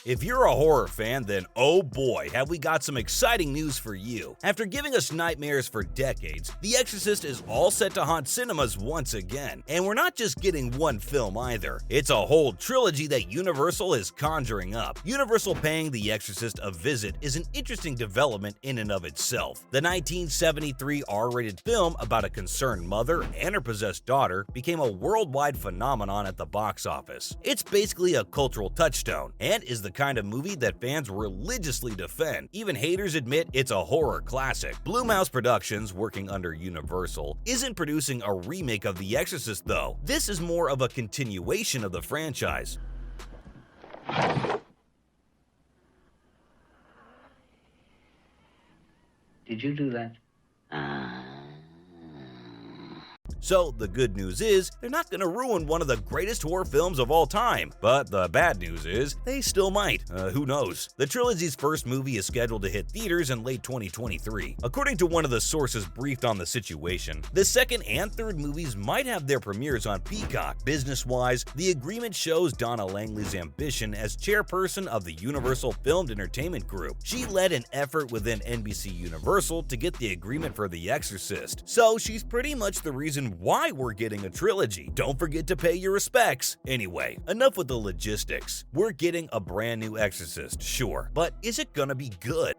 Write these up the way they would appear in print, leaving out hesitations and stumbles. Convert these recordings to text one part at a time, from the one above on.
If you're a horror fan, then oh boy, have we got some exciting news for you. After giving us nightmares for decades, The Exorcist is all set to haunt cinemas once again. And we're not just getting one film either. It's a whole trilogy that Universal is conjuring up. Universal paying The Exorcist a visit is an interesting development in and of itself. The 1973 R-rated film about a concerned mother and her possessed daughter became a worldwide phenomenon at the box office. It's basically a cultural touchstone, and is the kind of movie that fans religiously defend. Even haters admit it's a horror classic. Blumhouse Productions, working under Universal, isn't producing a remake of The Exorcist though. This is more of a continuation of the franchise. Did you do that? So the good news is, they're not gonna ruin one of the greatest horror films of all time. But the bad news is, they still might. Who knows? The trilogy's first movie is scheduled to hit theaters in late 2023. According to one of the sources briefed on the situation, the second and third movies might have their premieres on Peacock. Business-wise, the agreement shows Donna Langley's ambition as chairperson of the Universal Filmed Entertainment Group. She led an effort within NBC Universal to get the agreement for The Exorcist. So she's pretty much the reason why we're getting a trilogy. Don't forget to pay your respects. Anyway, enough with the logistics. We're getting a brand new Exorcist, sure, but is it gonna be good?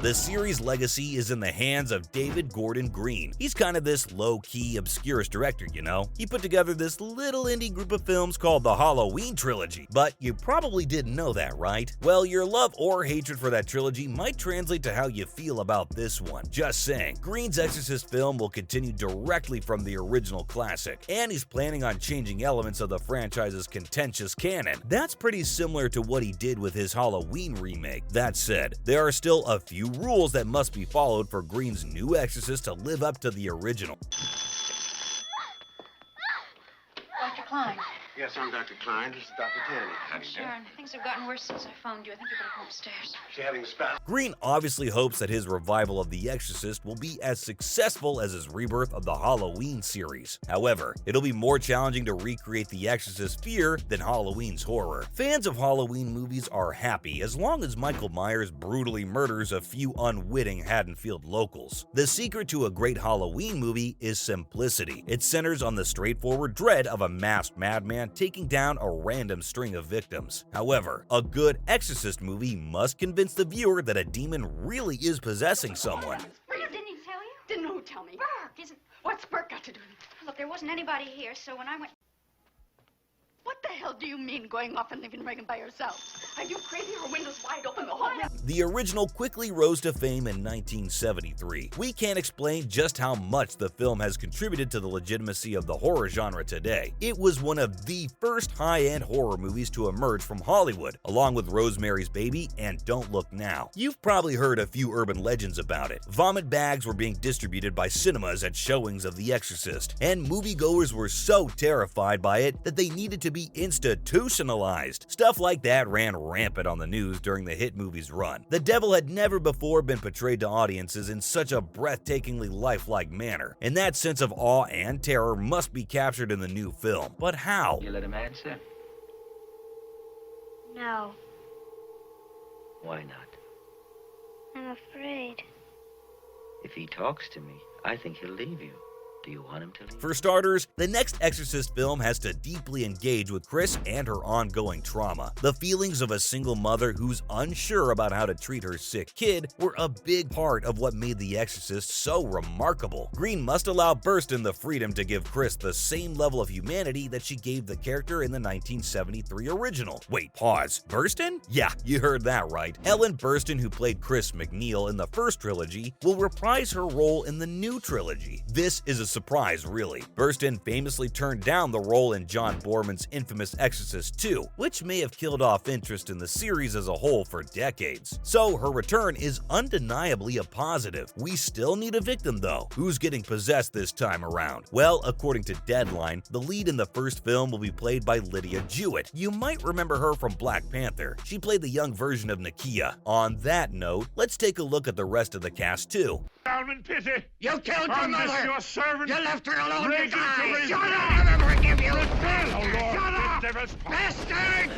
The series' legacy is in the hands of David Gordon Green. He's kind of this low-key, obscure director, you know? He put together this little indie group of films called the Halloween Trilogy, but you probably didn't know that, right? Well, your love or hatred for that trilogy might translate to how you feel about this one. Just saying. Green's Exorcist film will continue directly from the original classic, and he's planning on changing elements of the franchise's contentious canon. That's pretty similar to what he did with his Halloween remake. That said, there are still a few rules that must be followed for Green's new Exorcist to live up to the original. Dr. Klein. Yes, I'm Dr. Klein. This is Dr. Tanny. Sharon, things have gotten worse since I phoned you. I think you better go upstairs. She having a spasm? Green obviously hopes that his revival of The Exorcist will be as successful as his rebirth of the Halloween series. However, it'll be more challenging to recreate The Exorcist's fear than Halloween's horror. Fans of Halloween movies are happy as long as Michael Myers brutally murders a few unwitting Haddonfield locals. The secret to a great Halloween movie is simplicity. It centers on the straightforward dread of a masked madman taking down a random string of victims. However, a good Exorcist movie must convince the viewer that a demon really is possessing someone. Didn't he tell you? Didn't who tell me? Burke isn't... What's Burke got to do with it? Look, there wasn't anybody here, so when I went... What the hell do you mean going off and leaving Reagan by herself? Are you crazy? Her window's wide open the whole time. The original quickly rose to fame in 1973. We can't explain just how much the film has contributed to the legitimacy of the horror genre today. It was one of the first high-end horror movies to emerge from Hollywood, along with Rosemary's Baby and Don't Look Now. You've probably heard a few urban legends about it. Vomit bags were being distributed by cinemas at showings of The Exorcist, and moviegoers were so terrified by it that they needed to be institutionalized. Stuff like that ran rampant on the news during the hit movie's run. The devil had never before been portrayed to audiences in such a breathtakingly lifelike manner, and that sense of awe and terror must be captured in the new film. But how? You let him answer? No, Why not? I'm afraid. If he talks to me, I think he'll leave you. Do you want him to leave? For starters, the next Exorcist film has to deeply engage with Chris and her ongoing trauma. The feelings of a single mother who's unsure about how to treat her sick kid were a big part of what made The Exorcist so remarkable. Green must allow Burstyn the freedom to give Chris the same level of humanity that she gave the character in the 1973 original. Wait, pause. Burstyn? Yeah, you heard that right. Ellen Burstyn, who played Chris McNeil in the first trilogy, will reprise her role in the new trilogy. This is a surprise, really. Burstyn famously turned down the role in John Boorman's infamous Exorcist 2, which may have killed off interest in the series as a whole for decades. So her return is undeniably a positive. We still need a victim though. Who's getting possessed this time around? Well, according to Deadline, the lead in the first film will be played by Lydia Jewett. You might remember her from Black Panther. She played the young version of Nakia. On that note, let's take a look at the rest of the cast too. Down in pity. You killed your On this mother! your servant. You left her alone to Ready to die! raise Shut the- up! I'll never forgive you! Oh, Lord, Shut the up! devil's Bastard!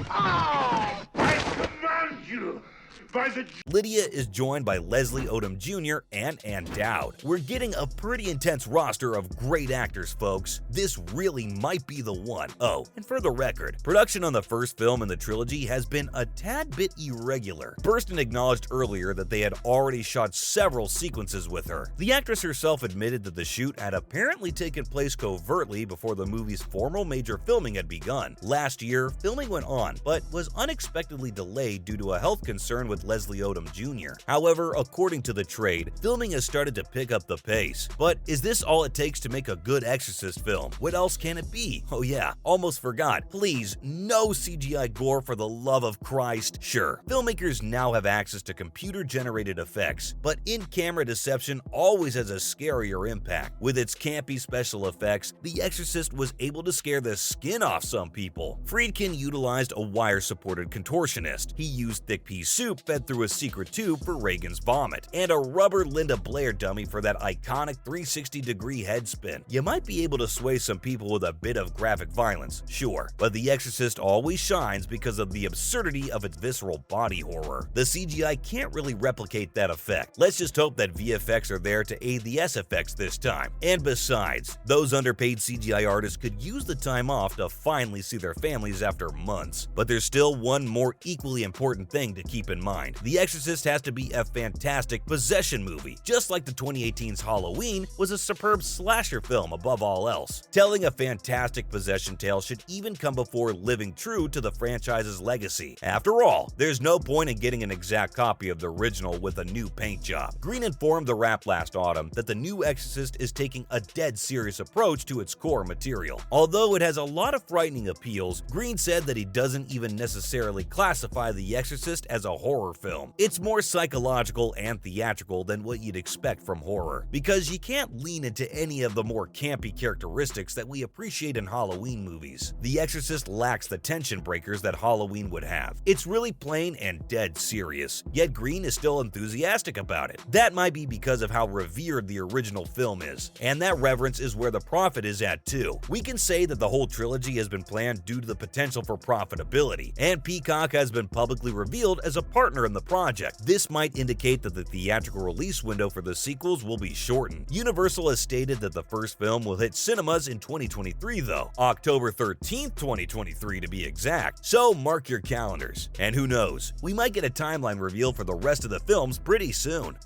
Oh! I command you by the Lydia is joined by Leslie Odom Jr. and Ann Dowd. We're getting a pretty intense roster of great actors, folks. This really might be the one. Oh, and for the record, production on the first film in the trilogy has been a tad bit irregular. Burstyn acknowledged earlier that they had already shot several sequences with her. The actress herself admitted that the shoot had apparently taken place covertly before the movie's formal major filming had begun. Last year, filming went on, but was unexpectedly delayed due to a health concern with Leslie Odom Jr. However, according to the trade, filming has started to pick up the pace. But is this all it takes to make a good Exorcist film? What else can it be? Oh yeah, almost forgot. Please, no CGI gore for the love of Christ. Sure, filmmakers now have access to computer-generated effects, but in-camera deception always has a scarier impact. With its campy special effects, The Exorcist was able to scare the skin off some people. Friedkin utilized a wire-supported contortionist. He used thick pea soup fed through a secret tube for Reagan's vomit, and a rubber Linda Blair dummy for that iconic 360-degree head spin. You might be able to sway some people with a bit of graphic violence, sure, but The Exorcist always shines because of the absurdity of its visceral body horror. The CGI can't really replicate that effect. Let's just hope that VFX are there to aid the SFX this time. And besides, those underpaid CGI artists could use the time off to finally see their families after months. But there's still one more equally important thing to keep in mind. The Exorcist has to be a fantastic possession movie, just like the 2018's Halloween was a superb slasher film above all else. Telling a fantastic possession tale should even come before living true to the franchise's legacy. After all, there's no point in getting an exact copy of the original with a new paint job. Green informed The Wrap last autumn that the new Exorcist is taking a dead serious approach to its core material. Although it has a lot of frightening appeals, Green said that he doesn't even necessarily classify The Exorcist as a horror film. It's more psychological and theatrical than what you'd expect from horror, because you can't lean into any of the more campy characteristics that we appreciate in Halloween movies. The Exorcist lacks the tension breakers that Halloween would have. It's really plain and dead serious, yet Green is still enthusiastic about it. That might be because of how revered the original film is, and that reverence is where the profit is at too. We can say that the whole trilogy has been planned due to the potential for profitability, and Peacock has been publicly revealed as a partner in the project. This might indicate that the theatrical release window for the sequels will be shortened. Universal has stated that the first film will hit cinemas in 2023 though, October 13th, 2023 to be exact, so mark your calendars. And who knows, we might get a timeline reveal for the rest of the films pretty soon.